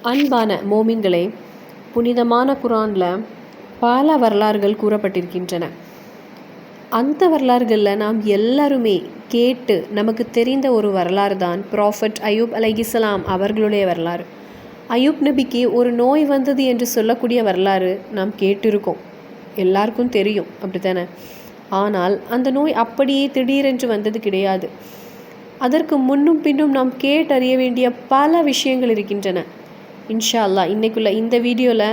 அன்பான மோமின்களே, புனிதமான குர்ஆனில் பல வரலாறுகள் கூறப்பட்டிருக்கின்றன. அந்த வரலாறுகளில் நாம் எல்லாருமே கேட்டு நமக்கு தெரிந்த ஒரு வரலாறு தான் ப்ராஃபட் அய்யூப் அலைஹிஸ்ஸலாம் அவர்களுடைய வரலாறு. அய்யூப் நபிக்கு ஒரு நோய் வந்தது என்று சொல்லக்கூடிய வரலாறு நாம் கேட்டிருக்கோம், எல்லாருக்கும் தெரியும், அப்படித்தானே? ஆனால் அந்த நோய் அப்படியே திடீரென்று வந்தது கிடையாது. அதற்கு முன்னும் பின்னும் நாம் கேட்டறிய வேண்டிய பல விஷயங்கள் இருக்கின்றன. இன்ஷா அல்லாஹ் இன்றைக்குள்ள இந்த வீடியோவில்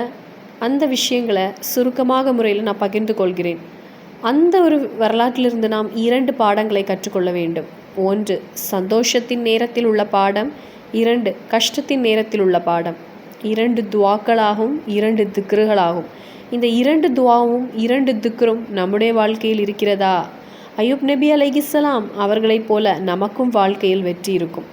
அந்த விஷயங்களை சுருக்கமாக முறையில் நான் பகிர்ந்து கொள்கிறேன். அந்த ஒரு வரலாற்றிலிருந்து நாம் 2 பாடங்களை கற்றுக்கொள்ள வேண்டும். 1 சந்தோஷத்தின் நேரத்தில் உள்ள பாடம், 2 கஷ்டத்தின் நேரத்தில் உள்ள பாடம். 2 துவாக்களாகும், 2 திக்ருகளாகும். இந்த 2 துவாவும் 2 திக்ரும் நம்முடைய வாழ்க்கையில் இருக்கிறதா? அய்யூப் நபி அலைஹிஸ்ஸலாம் அவர்களைப் போல நமக்கும் வாழ்க்கையில் வெற்றி இருக்கும்.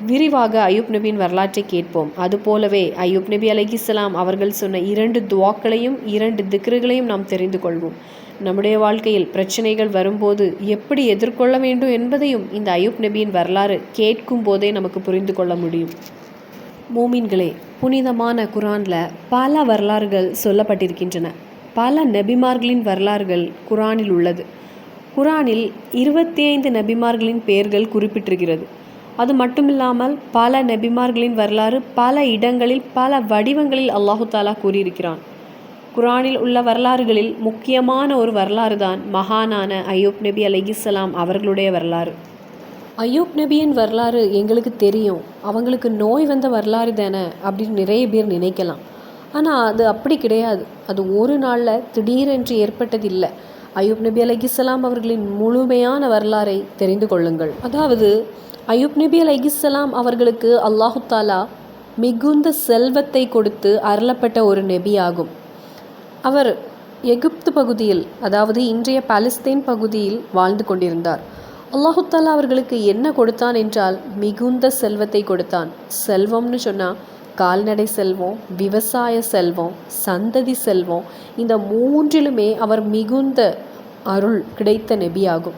விரிவாக அய்யூப் நபியின் வரலாற்றை கேட்போம். அதுபோலவே அய்யூப் நபி அலைஹிஸ்ஸலாம் அவர்கள் சொன்ன 2 துவாக்களையும் 2 திக்ருகளையும் நாம் தெரிந்து கொள்வோம். நம்முடைய வாழ்க்கையில் பிரச்சனைகள் வரும்போது எப்படி எதிர்கொள்ள வேண்டும் என்பதையும் இந்த அய்யூப் நபியின் வரலாறு கேட்கும் போதே நமக்கு புரிந்து கொள்ள முடியும். மூமின்களே, புனிதமான குர்ஆனில் பல வரலாறுகள் சொல்லப்பட்டிருக்கின்றன. பல நபிமார்களின் வரலாறுகள் குர்ஆனில் உள்ளது. குர்ஆனில் 25 நபிமார்களின் பெயர்கள் குறிப்பிட்டிருக்கிறது. அது மட்டுமில்லாமல் பல நபிமார்களின் வரலாறு பல இடங்களில் பல வடிவங்களில் அல்லாஹு தாலா கூறியிருக்கிறான். குர்ஆனில் உள்ள வரலாறுகளில் முக்கியமான ஒரு வரலாறு தான் மகானான அய்யூப் நபி அலைஹிஸ்ஸலாம் அவர்களுடைய வரலாறு. அய்யூப் நபியின் வரலாறு எங்களுக்கு தெரியும், அவங்களுக்கு நோய் வந்த வரலாறு தானே அப்படின்னு நிறைய பேர் நினைக்கலாம். ஆனால் அது அப்படி கிடையாது. அது ஒரு நாளில் திடீரென்று ஏற்பட்டதில்லை. அய்யூப் நபி அலைஹிஸ்ஸலாம் அவர்களின் முழுமையான வரலாறை தெரிந்து கொள்ளுங்கள். அதாவது அய்யூப் நபி அலைஹிஸ்ஸலாம் அவர்களுக்கு அல்லாஹு தாலா மிகுந்த செல்வத்தை கொடுத்து அருளப்பட்ட ஒரு நபி ஆகும். அவர் எகிப்து பகுதியில், அதாவது இன்றைய பாலஸ்தீன் பகுதியில் வாழ்ந்து கொண்டிருந்தார். அல்லாஹு தாலா அவர்களுக்கு என்ன கொடுத்தான் என்றால் மிகுந்த செல்வத்தை கொடுத்தான். செல்வம்னு சொன்னால் கால்நடை செல்வம், விவசாய செல்வம், சந்ததி செல்வம், இந்த 3லுமே அவர் மிகுந்த அருள் கிடைத்த நபி ஆகும்.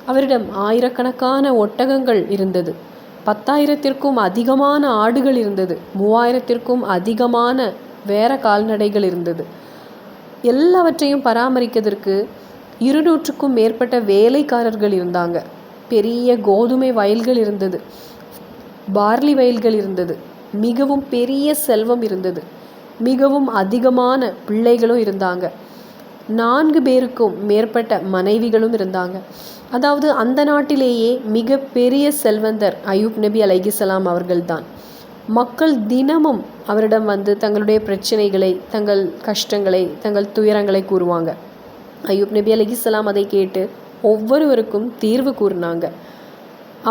அவரிடம் ஆயிரக்கணக்கான ஒட்டகங்கள் இருந்தது, 10,000த்திற்கும் அதிகமான ஆடுகள் இருந்தது, 3,000த்திற்கும் அதிகமான வேற கால்நடைகள் இருந்தது. எல்லாவற்றையும் பராமரிப்பதற்கு 200க்கும் மேற்பட்ட வேலைக்காரர்கள் இருந்தாங்க. பெரிய கோதுமை வயல்கள் இருந்தது, பார்லி வயல்கள் இருந்தது, மிகவும் பெரிய செல்வம் இருந்தது, மிகவும் அதிகமான பிள்ளைகளும் இருந்தாங்க. 4 பேருக்கும் மேற்பட்ட மனைவிகளும் இருந்தாங்க. அதாவது அந்த நாட்டிலேயே மிக பெரிய செல்வந்தர் அய்யூப் நபி அலைஹிஸ்ஸலாம் அவர்கள்தான். மக்கள் தினமும் அவரிடம் வந்து தங்களுடைய பிரச்சனைகளை, தங்கள் கஷ்டங்களை, தங்கள் துயரங்களை கூறுவாங்க. அய்யூப் நபி அலைஹிஸ்ஸலாம் அதை கேட்டு ஒவ்வொருவருக்கும் தீர்வு கூறினாங்க.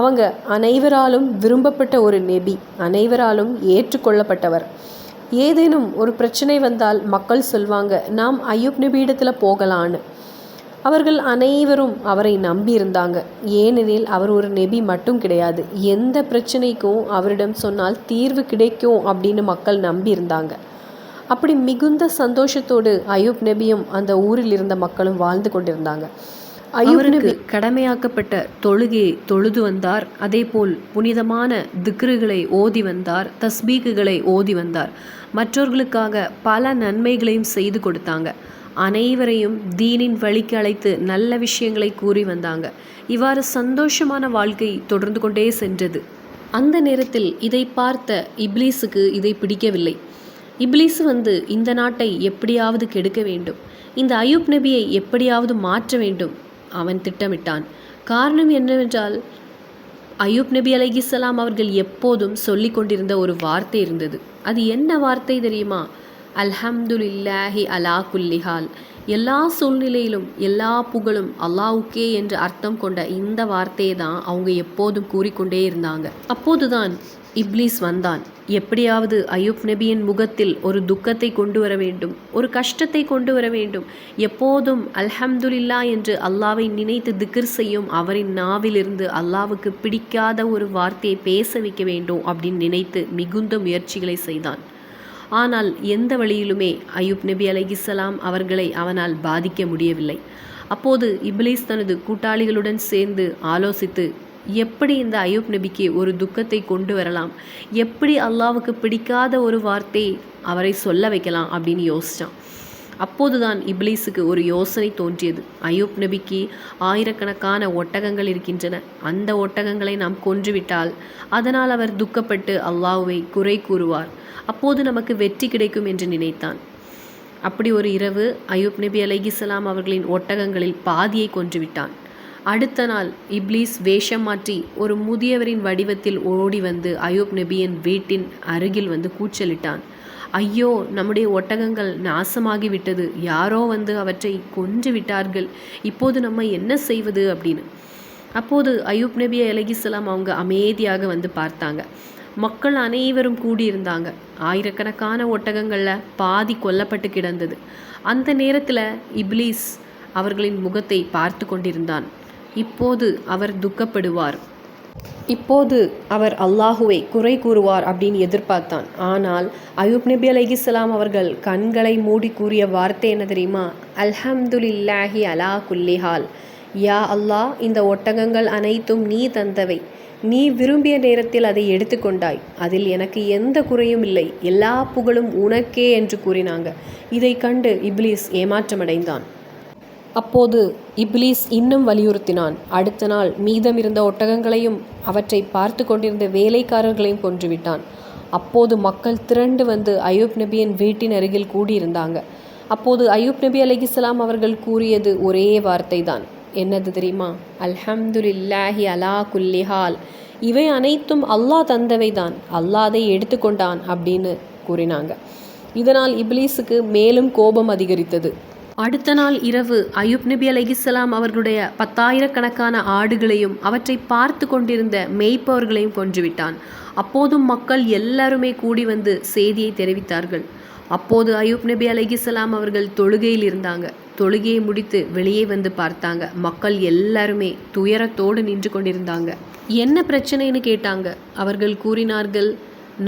அவங்க அனைவராலும் விரும்பப்பட்ட ஒரு நபி, அனைவராலும் ஏற்றுக்கொள்ளப்பட்டவர். ஏதேனும் ஒரு பிரச்சனை வந்தால் மக்கள் சொல்வாங்க, நாம் அய்யூப் நபி இடத்துல போகலான்னு. அவர்கள் அனைவரும் அவரை நம்பி இருந்தாங்க. ஏனெனில் அவர் ஒரு நபி மட்டும் கிடையாது, எந்த பிரச்சனைக்கும் அவரிடம் சொன்னால் தீர்வு கிடைக்கும் அப்படின்னு மக்கள் நம்பி இருந்தாங்க. அப்படி மிகுந்த சந்தோஷத்தோடு அய்யூப் நபியும் அந்த ஊரில் இருந்த மக்களும் வாழ்ந்து கொண்டிருந்தாங்க. அய்யூப் நபி கடமையாக்கப்பட்ட தொழுகையை தொழுது வந்தார். அதேபோல் புனிதமான திக்ருகளை ஓதி வந்தார், தஸ்பீகுகளை ஓதி வந்தார். மற்றவர்களுக்காக பல நன்மைகளையும் செய்து கொடுத்தாங்க. அனைவரையும் தீனின் வழிக்கு அழைத்து நல்ல விஷயங்களை கூறி வந்தாங்க. இவ்வாறு சந்தோஷமான வாழ்க்கை தொடர்ந்து கொண்டே சென்றது. அந்த நேரத்தில் இதை பார்த்த இப்லீஸுக்கு இதை பிடிக்கவில்லை. இப்லீஸ் வந்து இந்த நாட்டை எப்படியாவது கெடுக்க வேண்டும், இந்த அய்யூப் நபியை எப்படியாவது மாற்ற வேண்டும் அவன் திட்டமிட்டான். காரணம் என்னவென்றால் அய்யூப் நபி அலைஹிஸ்ஸலாம் அவர்கள் எப்போதும் சொல்லி கொண்டிருந்த ஒரு வார்த்தை இருந்தது. அது என்ன வார்த்தை தெரியுமா? அல்ஹம்துலில்லாஹி அலா குல்லிஹால். எல்லா சூழ்நிலையிலும் எல்லா புகழும் அல்லாஹ்வுக்கே என்று அர்த்தம் கொண்ட இந்த வார்த்தையை தான் அவங்க எப்போதும் கூறிக்கொண்டே இருந்தாங்க. அப்போதுதான் இப்லீஸ் வந்தான். எப்படியாவது அய்யூப் நபியின் முகத்தில் ஒரு துக்கத்தை கொண்டு வர வேண்டும், ஒரு கஷ்டத்தை கொண்டு வர வேண்டும். எப்போதும் அல்ஹம்துலில்லா என்று அல்லாவை நினைத்து திக்ர் செய்யும் அவரின் நாவிலிருந்து அல்லாவுக்கு பிடிக்காத ஒரு வார்த்தையை பேச வைக்க வேண்டும் அப்படின்னு நினைத்து மிகுந்த முயற்சிகளை செய்தான். ஆனால் எந்த வழியிலுமே அய்யூப் நபி அலைஹிஸ்ஸலாம் அவர்களை அவனால் பாதிக்க முடியவில்லை. அப்போது இப்லீஸ் தனது கூட்டாளிகளுடன் சேர்ந்து ஆலோசித்து எப்படி இந்த அய்யூப் நபிக்கு ஒரு துக்கத்தை கொண்டு வரலாம், எப்படி அல்லாவுக்கு பிடிக்காத ஒரு வார்த்தை அவரை சொல்ல வைக்கலாம் அப்படின்னு யோசித்தான். அப்போதுதான் இப்லீஸுக்கு ஒரு யோசனை தோன்றியது. அய்யூப் நபிக்கு ஆயிரக்கணக்கான ஒட்டகங்கள் இருக்கின்றன. அந்த ஒட்டகங்களை நாம் கொன்றுவிட்டால் அதனால் அவர் துக்கப்பட்டு அல்லாஹ்வை குறை கூறுவார். அப்போது நமக்கு வெற்றி கிடைக்கும் என்று நினைத்தான். அப்படி ஒரு இரவு அய்யூப் நபி அலைஹிஸ்ஸலாம் அவர்களின் ஒட்டகங்களில் பாதியை கொன்றுவிட்டான். அடுத்த நாள் இப்லீஸ் வேஷம் மாற்றி ஒரு முதியவரின் வடிவத்தில் ஓடி வந்து அய்யூப் நபியின் வீட்டின் அருகில் வந்து கூச்சலிட்டான். ஐயோ, நம்முடைய ஒட்டகங்கள் நாசமாகி விட்டது, யாரோ வந்து அவற்றை கொன்று விட்டார்கள், இப்போது நம்ம என்ன செய்வது அப்படின்னு. அப்போது அய்யூப் நபி அலைஹிஸ்ஸலாம் அவங்க அமைதியாக வந்து பார்த்தாங்க. மக்கள் அனைவரும் கூடியிருந்தாங்க. ஆயிரக்கணக்கான ஒட்டகங்களில் பாதி கொல்லப்பட்டு கிடந்தது. அந்த நேரத்தில் இப்லீஸ் அவர்களின் முகத்தை பார்த்து கொண்டிருந்தான். இப்போது அவர் துக்கப்படுவார், இப்போது அவர் அல்லாஹுவை குறை கூறுவார் அப்படின்னு எதிர்பார்த்தான். ஆனால் அய்யூப் நபி அலைஹிஸ்ஸலாம் அவர்கள் கண்களை மூடி கூறிய வார்த்தை என்ன தெரியுமா? அல்ஹம்துலில்லாஹி அலா குல்லிஹால். யா அல்லாஹ், இந்த ஒட்டகங்கள் அனைத்தும் நீ தந்தவை, நீ விரும்பிய நேரத்தில் அதை எடுத்துக்கொண்டாய், அதில் எனக்கு எந்த குறையும் இல்லை, எல்லா புகழும் உனக்கே என்று கூறினாங்க. இதை கண்டு இப்லீஸ் ஏமாற்றமடைந்தான். அப்போது இப்லீஸ் இன்னும் வலியுறுத்தினான். அடுத்த நாள் மீதம் இருந்த ஒட்டகங்களையும் அவற்றை பார்த்து கொண்டிருந்த வேலைக்காரர்களையும் கொன்றுவிட்டான். அப்போது மக்கள் திரண்டு வந்து அய்யூப் நபியின் வீட்டின் அருகில் கூடியிருந்தாங்க. அப்போது அய்யூப் நபி அலைஹிஸ்ஸலாம் அவர்கள் கூறியது ஒரே வார்த்தை தான். என்னது தெரியுமா? அல்ஹம்துலில்லாஹி அலா குல்லிஹால். இவை அனைத்தும் அல்லாஹ் தந்தவை தான், அல்லாஹ் அதை எடுத்துக்கொண்டான் அப்படின்னு கூறினாங்க. இதனால் இப்லீஸுக்கு மேலும் கோபம் அதிகரித்தது. அடுத்த நாள் இரவு அய்யூப் நபி அலைஹிஸ்ஸலாம் அவர்களுடைய 10,000கணக்கான ஆடுகளையும் அவற்றை பார்த்து கொண்டிருந்த மேய்ப்பவர்களையும் கொன்றுவிட்டான். அப்போதும் மக்கள் எல்லாருமே கூடி வந்து செய்தியை தெரிவித்தார்கள். அப்போது அய்யூப் நபி அலைஹிஸ்ஸலாம் அவர்கள் தொழுகையில் இருந்தாங்க. தொழுகையை முடித்து வெளியே வந்து பார்த்தாங்க. மக்கள் எல்லாருமே துயரத்தோடு நின்று கொண்டிருந்தாங்க. என்ன பிரச்சனைன்னு கேட்டாங்க. அவர்கள் கூறினார்கள்,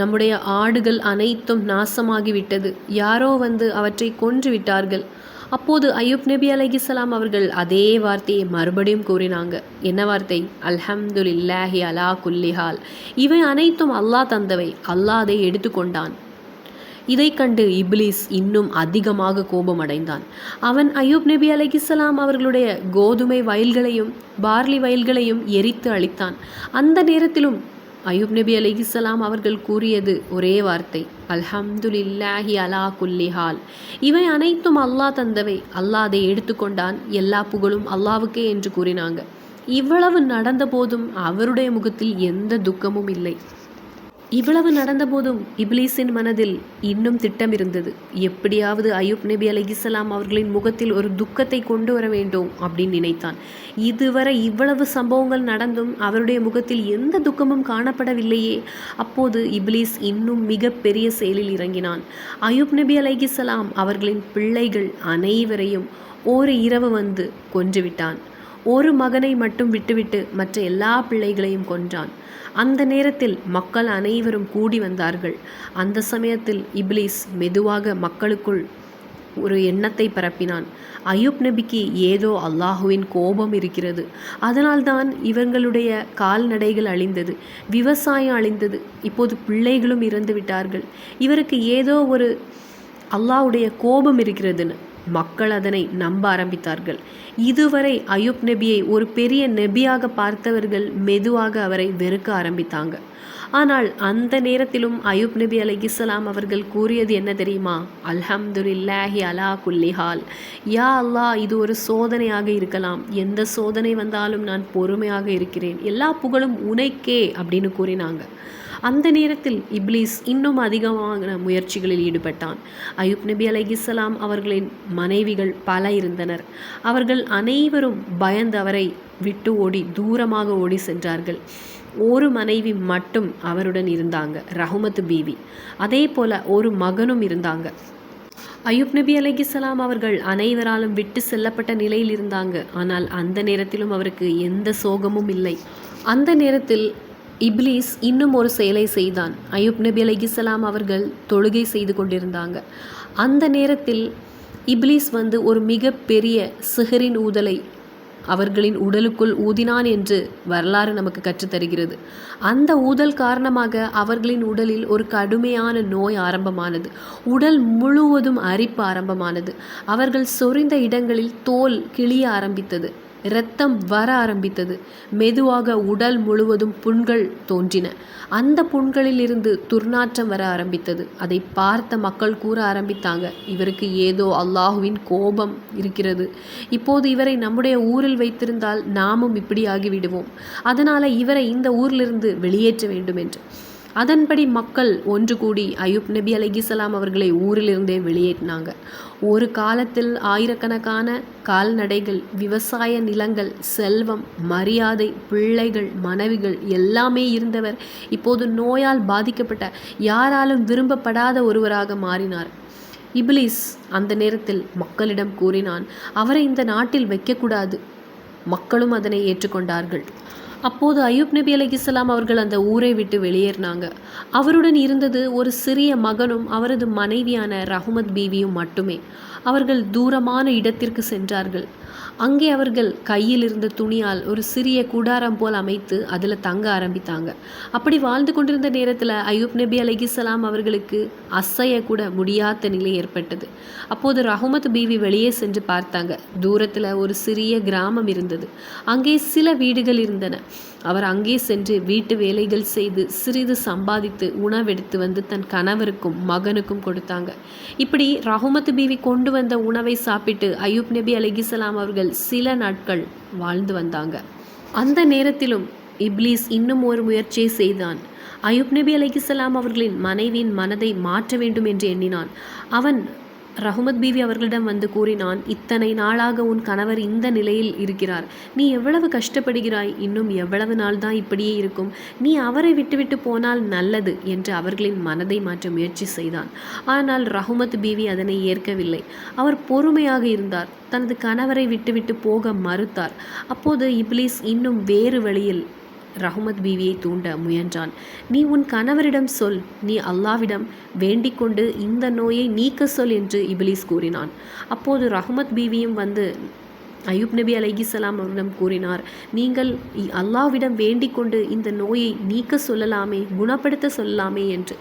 நம்முடைய ஆடுகள் அனைத்தும் நாசமாகிவிட்டது, யாரோ வந்து அவற்றை கொன்று விட்டார்கள். அப்போது அய்யூப் நபி அலைஹிஸ்ஸலாம் அவர்கள் அதே வார்த்தையை மறுபடியும் கூறினாங்க. என்ன வார்த்தை? அல்ஹம்துலில்லாஹி அலா குல்லிஹால். இவை அனைத்தும் அல்லாஹ் தந்தவை, அல்லாஹ் அதை எடுத்துக்கொண்டான். இதை கண்டு இப்லீஸ் இன்னும் அதிகமாக கோபமடைந்தான். அவன் அய்யூப் நபி அலைஹிஸ்ஸலாம் அவர்களுடைய கோதுமை வயல்களையும் பார்லி வயல்களையும் எரித்து அழித்தான். அந்த நேரத்திலும் அய்யூப் நபி அலைஹிஸ்ஸலாம் அவர்கள் கூறியது ஒரே வார்த்தை, அல்ஹம்துலில்லாஹி அலா குல்லிஹால். இவை அனைத்தும் அல்லாஹ் தந்தவை, அல்லாஹ் அதை எடுத்துக்கொண்டான், எல்லா புகழும் அல்லாவுக்கே என்று கூறினாங்க. இவ்வளவு நடந்த போதும் அவருடைய முகத்தில் எந்த துக்கமும் இல்லை. இவ்வளவு நடந்தபோதும் இப்லீஸின் மனதில் இன்னும் திட்டம் இருந்தது. எப்படியாவது அய்யூப் நபி அலைஹிஸ்ஸலாம் அவர்களின் முகத்தில் ஒரு துக்கத்தை கொண்டு வர வேண்டும் அப்படின்னு நினைத்தான். இதுவரை இவ்வளவு சம்பவங்கள் நடந்தும் அவருடைய முகத்தில் எந்த துக்கமும் காணப்படவில்லையே. அப்போது இப்லீஸ் இன்னும் மிக பெரிய செயலில் இறங்கினான். அய்யூப் நபி அலைஹிஸ்ஸலாம் அவர்களின் பிள்ளைகள் அனைவரையும் ஒரு இரவு வந்து கொன்றுவிட்டான். ஒரு மகனை மட்டும் விட்டுவிட்டு மற்ற எல்லா பிள்ளைகளையும் கொன்றான். அந்த நேரத்தில் மக்கள் அனைவரும் கூடி வந்தார்கள். அந்த சமயத்தில் இப்லீஸ் மெதுவாக மக்களுக்குள் ஒரு எண்ணத்தை பரப்பினான். அய்யூப் நபிக்கு ஏதோ அல்லாஹுவின் கோபம் இருக்கிறது, அதனால்தான் இவங்களுடைய கால்நடைகள் அழிந்தது, விவசாயம் அழிந்தது, இப்போது பிள்ளைகளும் இறந்து விட்டார்கள், இவருக்கு ஏதோ ஒரு அல்லாஹ்வுடைய கோபம் இருக்கிறதுன்னு மக்கள் அதனை நம்ப ஆரம்பித்தார்கள். இதுவரை அய்யூப் நபியை ஒரு பெரிய நபியாக பார்த்தவர்கள் மெதுவாக அவரை வெறுக்க ஆரம்பித்தாங்க. ஆனால் அந்த நேரத்திலும் அய்யூப் நபி அலைஹிஸ்ஸலாம் அவர்கள் கூறியது என்ன தெரியுமா? அல்ஹம்துலில்லாஹி அலா குல்லிஹால். யா அல்லாஹ், இது ஒரு சோதனையாக இருக்கலாம், எந்த சோதனை வந்தாலும் நான் பொறுமையாக இருக்கிறேன், எல்லா புகழும் உனக்கே அப்படின்னு கூறினாங்க. அந்த நேரத்தில் இப்லீஸ் இன்னும் அதிகமான முயற்சிகளில் ஈடுபட்டான். அய்யூப் நபி அலைஹிஸ்ஸலாம் அவர்களின் மனைவிகள் பல இருந்தனர். அவர்கள் அனைவரும் பயந்து அவரை விட்டு ஓடி தூரமாக ஓடி சென்றார்கள். ஒரு மனைவி மட்டும் அவருடன் இருந்தாங்க, ரஹ்மத் பீவி. அதே போல ஒரு மகனும் இருந்தாங்க. அய்யூப் நபி அலைஹிஸ்ஸலாம் அவர்கள் அனைவராலும் விட்டு செல்லப்பட்ட நிலையில் இருந்தாங்க. ஆனால் அந்த நேரத்திலும் அவருக்கு எந்த சோகமும் இல்லை. அந்த நேரத்தில் இப்லீஸ் இன்னும் ஒரு செயலை செய்தான். அய்யூப் நபி அலைஹிஸ்ஸலாம் அவர்கள் தொழுகை செய்து கொண்டிருந்தாங்க. அந்த நேரத்தில் இப்லீஸ் வந்து ஒரு மிகப்பெரிய சிஹரின் ஊதலை அவர்களின் உடலுக்குள் ஊதினான் என்று வரலாறு நமக்கு கற்றுத்தருகிறது. அந்த ஊதல் காரணமாக அவர்களின் உடலில் ஒரு கடுமையான நோய் ஆரம்பமானது. உடல் முழுவதும் அரிப்பு ஆரம்பமானது. அவர்கள் சொரிந்த இடங்களில் தோல் கிழிய ஆரம்பித்தது. இரத்தம் வர ஆரம்பித்தது. மெதுவாக உடல் முழுவதும் புண்கள் தோன்றின. அந்த புண்களில் இருந்து துர்நாற்றம் வர ஆரம்பித்தது. அதை பார்த்த மக்கள் கூற ஆரம்பித்தாங்க, இவருக்கு ஏதோ அல்லாஹுவின் கோபம் இருக்கிறது. இப்போது இவரை நம்முடைய ஊரில் வைத்திருந்தால் நாமும் இப்படி ஆகிவிடுவோம். அதனால் இவரை இந்த ஊரிலிருந்து வெளியேற்ற வேண்டும் என்று. அதன்படி மக்கள் ஒன்று கூடி அய்யூப் நபி அலைஹிஸ்ஸலாம் அவர்களை ஊரிலிருந்தே வெளியேற்றினாங்க. ஒரு காலத்தில் ஆயிரக்கணக்கான கால்நடைகள், விவசாய நிலங்கள், செல்வம், மரியாதை, பிள்ளைகள், மனைவிகள் எல்லாமே இருந்தவர் இப்போது நோயால் பாதிக்கப்பட்ட, யாராலும் விரும்பப்படாத ஒருவராக மாறினார். இப்லீஸ் அந்த நேரத்தில் மக்களிடம் கூறினான், அவரை இந்த நாட்டில் வைக்கக்கூடாது. மக்களும் அதனை ஏற்றுக்கொண்டார்கள். அப்போது அய்யூப் நபி அலைஹிஸ்ஸலாம் அவர்கள் அந்த ஊரை விட்டு வெளியேறினாங்க. அவருடன் இருந்தது ஒரு சிறிய மகனும் அவரது மனைவியான ரஹ்மத் பீவியும் மட்டுமே. அவர்கள் தூரமான இடத்திற்கு சென்றார்கள். அங்கே அவர்கள் கையில் இருந்த துணியால் ஒரு சிறிய கூடாரம் போல் அமைத்து அதில் தங்க ஆரம்பித்தாங்க. அப்படி வாழ்ந்து கொண்டிருந்த நேரத்தில் அய்யூப் நபி அலைஹிஸ்ஸலாம் அவர்களுக்கு அசைய கூட முடியாத நிலை ஏற்பட்டது. அப்போது ரஹ்மத் பீவி வெளியே சென்று பார்த்தாங்க. தூரத்தில் ஒரு சிறிய கிராமம் இருந்தது. அங்கே சில வீடுகள் இருந்தன. அவர் அங்கே சென்று வீட்டு வேலைகள் செய்து சிறிது சம்பாதித்து உணவெடுத்து வந்து தன் கணவருக்கும் மகனுக்கும் கொடுத்தாங்க. இப்படி ரஹ்மத் பீவி கொண்டு வந்த உணவை சாப்பிட்டு அய்யூப் நபி அலைஹிஸ்ஸலாம் அவர்கள் சில நாட்கள் வாழ்ந்து வந்தாங்க. அந்த நேரத்திலும் இப்லீஸ் இன்னும் ஒரு முயற்சியை செய்தான். அய்யூப் நபி அலைஹிஸ்ஸலாம் அவர்களின் மனைவியின் மனதை மாற்ற வேண்டும் என்று எண்ணினான். அவன் ரஹ்மத் பீவி அவர்களிடம் வந்து கூறினான், இத்தனை நாளாக உன் கணவர் இந்த நிலையில் இருக்கிறார். நீ எவ்வளவு கஷ்டப்படுகிறாய். இன்னும் எவ்வளவு நாள் தான் இப்படியே இருக்கும். நீ அவரை விட்டுவிட்டு போனால் நல்லது என்று அவர்களின் மனதை மாற்ற முயற்சி செய்தான். ஆனால் ரஹ்மத் பீவி அதனை ஏற்கவில்லை. அவர் பொறுமையாக இருந்தார். தனது கணவரை விட்டுவிட்டு போக மறுத்தார். அப்போது இப்லீஸ் இன்னும் வேறு வழியில் ரஹ்மத் பீவியை தூண்ட முயன்றான். நீ உன் கணவரிடம் சொல், நீ அல்லாவிடம் வேண்டிக் கொண்டு இந்த நோயை நீக்க சொல் என்று இப்லீஸ் கூறினான். அப்போது ரஹ்மத் பீவியும் வந்து அய்யூப் நபி அலைஹிஸ்ஸலாம் அவரிடம் கூறினார், நீங்கள் அல்லாவிடம் வேண்டிக் கொண்டு இந்த நோயை நீக்க சொல்லலாமே, குணப்படுத்த சொல்லலாமே என்று.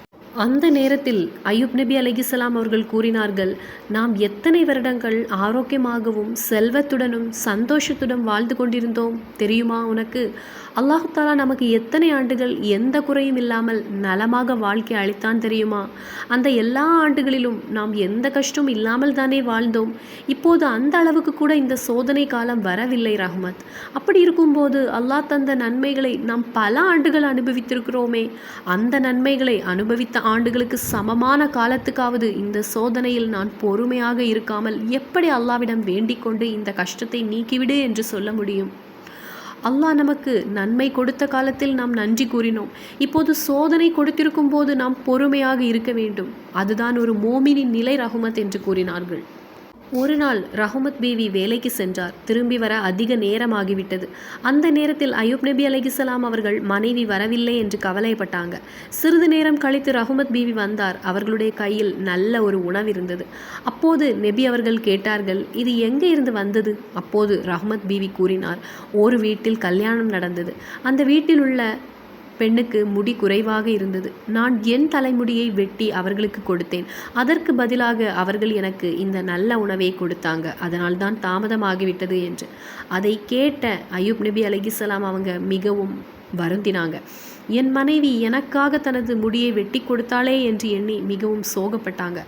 அந்த நேரத்தில் அய்யூப் நபி அலைஹிஸ்ஸலாம் அவர்கள் கூறினார்கள், நாம் எத்தனை வருடங்கள் ஆரோக்கியமாகவும் செல்வத்துடனும் சந்தோஷத்துடன் வாழ்ந்து கொண்டிருந்தோம் தெரியுமா உனக்கு? அல்லாஹ் தஆலா நமக்கு எத்தனை ஆண்டுகள் எந்த குறையும் இல்லாமல் நலமாக வாழ்க்கை அளித்தான் தெரியுமா? அந்த எல்லா ஆண்டுகளிலும் நாம் எந்த கஷ்டமும் இல்லாமல் தானே வாழ்ந்தோம். இப்போது அந்த அளவுக்கு கூட இந்த சோதனை காலம் வரவில்லை ரஹ்மத். அப்படி இருக்கும்போது அல்லாஹ் தந்த நன்மைகளை நாம் பல ஆண்டுகள் அனுபவித்திருக்கிறோமே. அந்த நன்மைகளை அனுபவித்த ஆண்டுகளுக்கு சமமான காலத்துக்காவது இந்த சோதனையில் நான் பொறுமையாக இருக்காமல் எப்படி அல்லாவிடம் வேண்டிக் கொண்டு இந்த கஷ்டத்தை நீக்கிவிடு என்று சொல்ல முடியும்? அல்லாஹ் நமக்கு நன்மை கொடுத்த காலத்தில் நாம் நன்றி கூறினோம். இப்போது சோதனை கொடுத்திருக்கும் போது நாம் பொறுமையாக இருக்க வேண்டும். அதுதான் ஒரு மோமினின் நிலை ரஹ்மத் என்று கூறினார்கள். ஒரு நாள் ரஹ்மத் பீவி வேலைக்கு சென்றார். திரும்பி வர அதிக நேரமாகிவிட்டது. அந்த நேரத்தில் அய்யூப் நபி அலைஹிஸ்ஸலாம் அவர்கள் மனைவி வரவில்லை என்று கவலைப்பட்டாங்க. சிறிது நேரம் கழித்து ரஹ்மத் பீவி வந்தார். அவர்களுடைய கையில் நல்ல ஒரு உணவு இருந்தது. அப்போது நபி அவர்கள் கேட்டார்கள், இது எங்கே இருந்து வந்தது? அப்போது ரஹ்மத் பீவி கூறினார், ஒரு வீட்டில் கல்யாணம் நடந்தது. அந்த வீட்டில் உள்ள பெண்ணுக்கு முடி குறைவாக இருந்தது. நான் என் தலைமுடியை வெட்டி அவர்களுக்கு கொடுத்தேன். அதற்கு பதிலாக அவர்கள் எனக்கு இந்த நல்ல உணவை கொடுத்தாங்க. அதனால்தான் தாமதமாகிவிட்டது என்று. அதை கேட்ட அய்யூப் நபி அலைஹிஸ்ஸலாம் அவங்க மிகவும் வருந்தினாங்க. என் மனைவி எனக்காக தனது முடியை வெட்டி கொடுத்தாளே என்று எண்ணி மிகவும் சோகப்பட்டாங்க.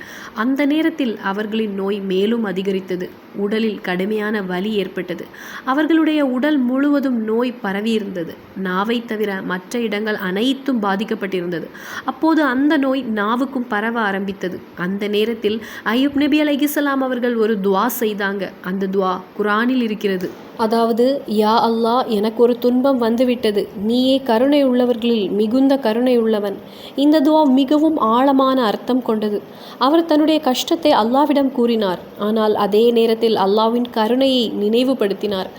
அந்த நேரத்தில் அவர்களின் நோய் மேலும் அதிகரித்தது. உடலில் கடுமையான வலி ஏற்பட்டது. அவர்களுடைய உடல் முழுவதும் நோய் பரவியிருந்தது. நாவை தவிர மற்ற இடங்கள் அனைத்தும் பாதிக்கப்பட்டிருந்தது. அப்போது அந்த நோய் நாவுக்கும் பரவ ஆரம்பித்தது. அந்த நேரத்தில் அய்யூப் நபி அலைஹிஸ்ஸலாம் அவர்கள் ஒரு துவா செய்தாங்க. அந்த துவா குர்ஆனில் இருக்கிறது. அதாவது, யா அல்லாஹ், எனக்கு ஒரு துன்பம் வந்துவிட்டது. நீயே கருணை உள்ளவர்களில் மிகுந்த கருணை உள்ளவன். இந்த துவா மிகவும் ஆழமான அர்த்தம் கொண்டது. அவர் தன்னுடைய கஷ்டத்தை அல்லாவிடம் கூறினார். ஆனால் அதே நேரத்தில் அல்லாவின் கருணையை நினைவுபடுத்தினார்.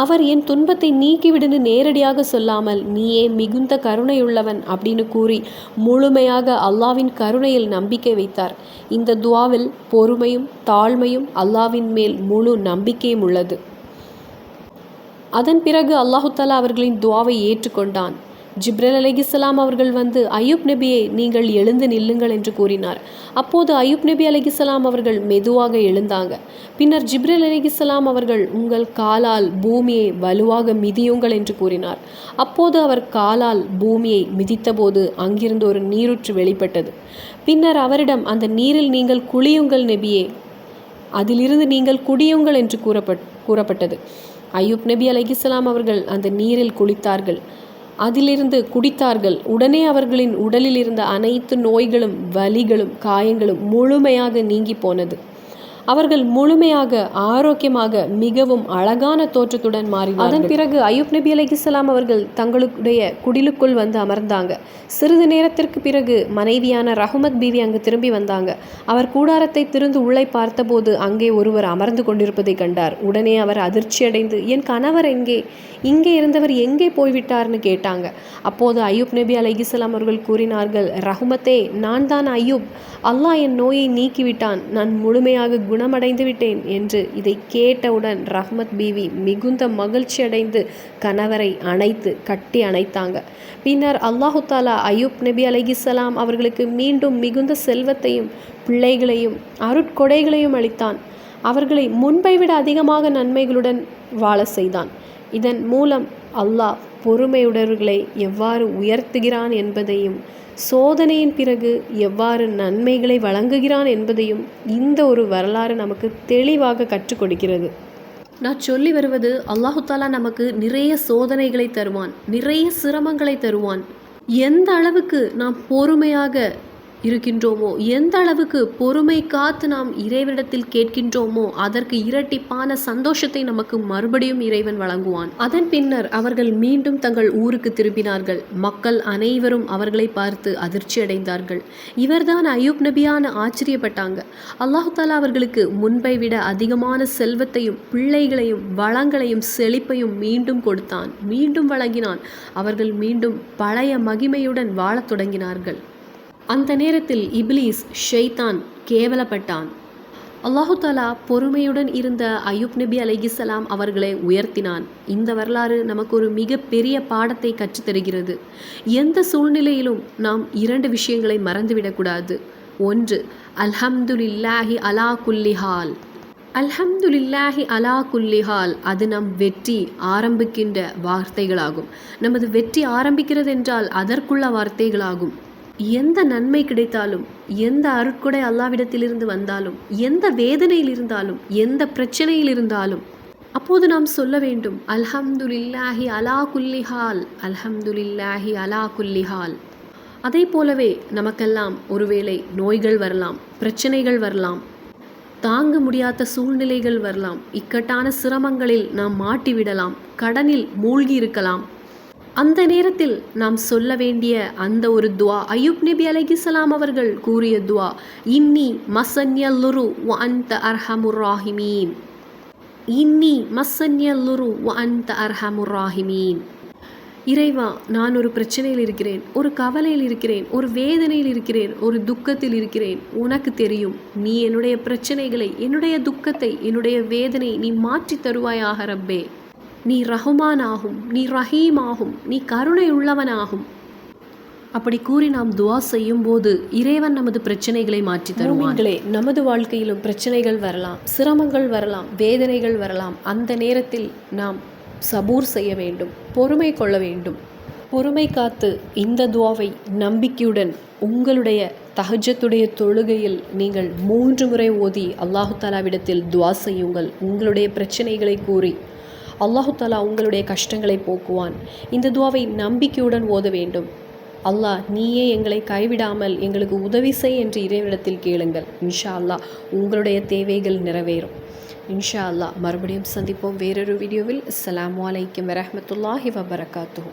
அவர் என் துன்பத்தை நீக்கிவிடுன்னு நேரடியாக சொல்லாமல், நீயே மிகுந்த கருணையுள்ளவன் அப்படின்னு கூறி முழுமையாக அல்லாவின் கருணையில் நம்பிக்கை வைத்தார். இந்த துவாவில் பொறுமையும் தாழ்மையும் அல்லாவின் மேல் முழு நம்பிக்கையும் உள்ளது. அதன் பிறகு அல்லாஹு தாலா அவர்களின் துவாவை ஏற்றுக்கொண்டான். ஜிப்ரீல் அலைஹிஸ்ஸலாம் அவர்கள் வந்து அய்யூப் நபியை நீங்கள் எழுந்து நில்லுங்கள் என்று கூறினார். அப்போது அய்யூப் நபி அலைஹிஸ்ஸலாம் அவர்கள் மெதுவாக எழுந்தாங்க. பின்னர் ஜிப்ரீல் அலைஹிஸ்ஸலாம் அவர்கள் உங்கள் காலால் பூமியை வலுவாக மிதியுங்கள் என்று கூறினார். அப்போது அவர் காலால் பூமியை மிதித்தபோது அங்கிருந்து ஒரு நீரூற்று வெளிப்பட்டது. பின்னர் அவரிடம் அந்த நீரில் நீங்கள் குளியுங்கள் நபியே, அதிலிருந்து நீங்கள் குடியுங்கள் என்று கூறப்பட்டது. அய்யூப் நபி அலைஹிஸ்ஸலாம் அவர்கள் அந்த நீரில் குளித்தார்கள், அதிலிருந்து குடித்தார்கள். உடனே அவர்களின் உடலில் இருந்த அனைத்து நோய்களும் வலிகளும் காயங்களும் முழுமையாக நீங்கி போனது. அவர்கள் முழுமையாக ஆரோக்கியமாக மிகவும் அழகான தோற்றத்துடன் மாறினார்கள். அதன் பிறகு அய்யூப் நபி அலைஹிஸ்ஸலாம் அவர்கள் தங்களுடைய குடிலுக்குள் வந்து அமர்ந்தாங்க. சிறிது நேரத்திற்கு பிறகு மனைவியான ரஹ்மத் பீவி அங்கு திரும்பி வந்தாங்க. அவர் கூடாரத்தை திறந்து உள்ளே பார்த்தபோது அங்கே ஒருவர் அமர்ந்து கொண்டிருப்பதை கண்டார். உடனே அவர் அதிர்ச்சியடைந்து, என் கணவர் எங்கே, இங்கே இருந்தவர் எங்கே போய்விட்டார்னு கேட்டாங்க. அப்போது அய்யூப் நபி அலைஹிஸ்ஸலாம் அவர்கள் கூறினார்கள், ரஹ்மத்தே, நான் தான் அய்யூப், அல்லாஹ் என் நோயை நீக்கிவிட்டான், நான் முழுமையாக குணமடைந்து விட்டேன் என்று. இதை கேட்டவுடன் ரஹ்மத் பீவி மிகுந்த மகிழ்ச்சி அடைந்து கணவரை அணைத்து கட்டி அணைத்தாங்க. பின்னர் அல்லாஹு தாலா அய்யூப் நபி அலைஹிஸ்ஸலாம் அவர்களுக்கு மீண்டும் மிகுந்த செல்வத்தையும் பிள்ளைகளையும் அருட்கொடைகளையும் அளித்தான். அவர்களை முன்பை விட அதிகமாக நன்மைகளுடன் வாழ செய்தான். இதன் மூலம் அல்லாஹ் பொறுமையுடையவர்களை எவ்வாறு உயர்த்துகிறான் என்பதையும் சோதனையின் பிறகு எவ்வாறு நன்மைகளை வழங்குகிறான் என்பதையும் இந்த ஒரு வரலாறு நமக்கு தெளிவாக கற்றுக் கொடுக்கிறது. நான் சொல்லி வருவது, அல்லாஹு தாலா நமக்கு நிறைய சோதனைகளை தருவான், நிறைய சிரமங்களை தருவான். எந்த அளவுக்கு நாம் பொறுமையாக இருக்கின்றோமோ, எந்த அளவுக்கு பொறுமை காத்து நாம் இறைவனிடத்தில் கேட்கின்றோமோ அதற்கு இரட்டிப்பான சந்தோஷத்தை நமக்கு மறுபடியும் இறைவன் வழங்குவான். அதன் பின்னர் அவர்கள் மீண்டும் தங்கள் ஊருக்கு திரும்பினார்கள். மக்கள் அனைவரும் அவர்களை பார்த்து அதிர்ச்சி அடைந்தார்கள். இவர்தான் அய்யூப் நபியான ஆச்சரியப்பட்டாங்க. அல்லாஹு தாலா அவர்களுக்கு முன்பை விட அதிகமான செல்வத்தையும் பிள்ளைகளையும் வளங்களையும் செழிப்பையும் மீண்டும் கொடுத்தான், மீண்டும் வழங்கினான். அவர்கள் மீண்டும் பழைய மகிமையுடன் வாழத் தொடங்கினார்கள். அந்த நேரத்தில் இப்லீஸ் ஷைத்தான் கேவலப்பட்டான். அல்லாஹு தாலா பொறுமையுடன் இருந்த அய்யூப் நபி அலைஹிஸ்ஸலாம் அவர்களை உயர்த்தினான். இந்த வரலாறு நமக்கு ஒரு மிகப்பெரிய பாடத்தை கற்றுத்தருகிறது. எந்த சூழ்நிலையிலும் நாம் 2 விஷயங்களை மறந்துவிடக்கூடாது. ஒன்று, அல்ஹம்துலில்லாஹி அலா குல்லிஹால். அல்ஹம்துலில்லாஹி அலா குல்லிஹால், அது நம் வெற்றி ஆரம்பிக்கின்ற வார்த்தைகளாகும். நமது வெற்றி ஆரம்பிக்கிறது என்றால் அதற்குள்ள வார்த்தைகளாகும். எந்த நன்மை கிடைத்தாலும், எந்த அருட்கொடை அல்லாவிடத்திலிருந்து வந்தாலும், எந்த வேதனையில் இருந்தாலும், எந்த பிரச்சனையில் இருந்தாலும் அப்போது நாம் சொல்ல வேண்டும், அல்ஹம்துலில்லாஹி அலா குல்லிஹால், அல்ஹம்துலில்லாஹி அலா குல்லிஹால். அதே போலவே நமக்கெல்லாம் ஒருவேளை நோய்கள் வரலாம், பிரச்சனைகள் வரலாம், தாங்க முடியாத சூழ்நிலைகள் வரலாம், இக்கட்டான சிரமங்களில் நாம் மாட்டிவிடலாம், கடனில் மூழ்கி இருக்கலாம். அந்த நேரத்தில் நாம் சொல்ல வேண்டிய அந்த ஒரு துவா, அய்யூப் நபி அலைஹிஸ்ஸலாம் அவர்கள் கூறிய துவா, இன்னி மஸன்யல்லுரு வ அன்த அர்ஹமுர் ராஹிமீன், இன்னி மஸன்யல்லுரு வ அன்த அர்ஹமுர் ராஹிமீன். இறைவா, நான் ஒரு பிரச்சனையில் இருக்கிறேன், ஒரு கவலையில் இருக்கிறேன், ஒரு வேதனையில் இருக்கிறேன், ஒரு துக்கத்தில் இருக்கிறேன். உனக்கு தெரியும், நீ என்னுடைய பிரச்சனைகளை, என்னுடைய துக்கத்தை, என்னுடைய வேதனை நீ மாற்றி தருவாயாக ரப்பே. நீ ரஹ்மான் ஆகும், நீ ரஹீம் ஆகும், நீ கருணை உள்ளவனாகும். அப்படி கூறி நாம் துவா செய்யும் போது இறைவன் நமது பிரச்சனைகளை மாற்றி தருவான். நமது வாழ்க்கையிலும் பிரச்சனைகள் வரலாம், சிரமங்கள் வரலாம், வேதனைகள் வரலாம். அந்த நேரத்தில் நாம் சபூர் செய்ய வேண்டும், பொறுமை கொள்ள வேண்டும். பொறுமை காத்து இந்த துவாவை நம்பிக்கையுடன் உங்களுடைய தஹஜ்ஜுடைய தொழுகையில் நீங்கள் 3 முறை ஓதி அல்லாஹு தாலாவிடத்தில் துவா செய்யுங்கள். உங்களுடைய பிரச்சனைகளை கூறி அல்லாஹு தாலா உங்களுடைய கஷ்டங்களை போக்குவான். இந்த துவாவை நம்பிக்கையுடன் ஓத வேண்டும். அல்லாஹ், நீயே எங்களை கைவிடாமல் எங்களுக்கு உதவி செய் என்று இறைவனிடத்தில் கேளுங்கள். இன்ஷா அல்லாஹ் உங்களுடைய தேவைகள் நிறைவேறும். இன்ஷா அல்லாஹ் மறுபடியும் சந்திப்போம் வேறொரு வீடியோவில். அஸ்ஸலாமு அலைக்கும் வரஹ்மத்துல்லாஹி வபரகாத்துஹு.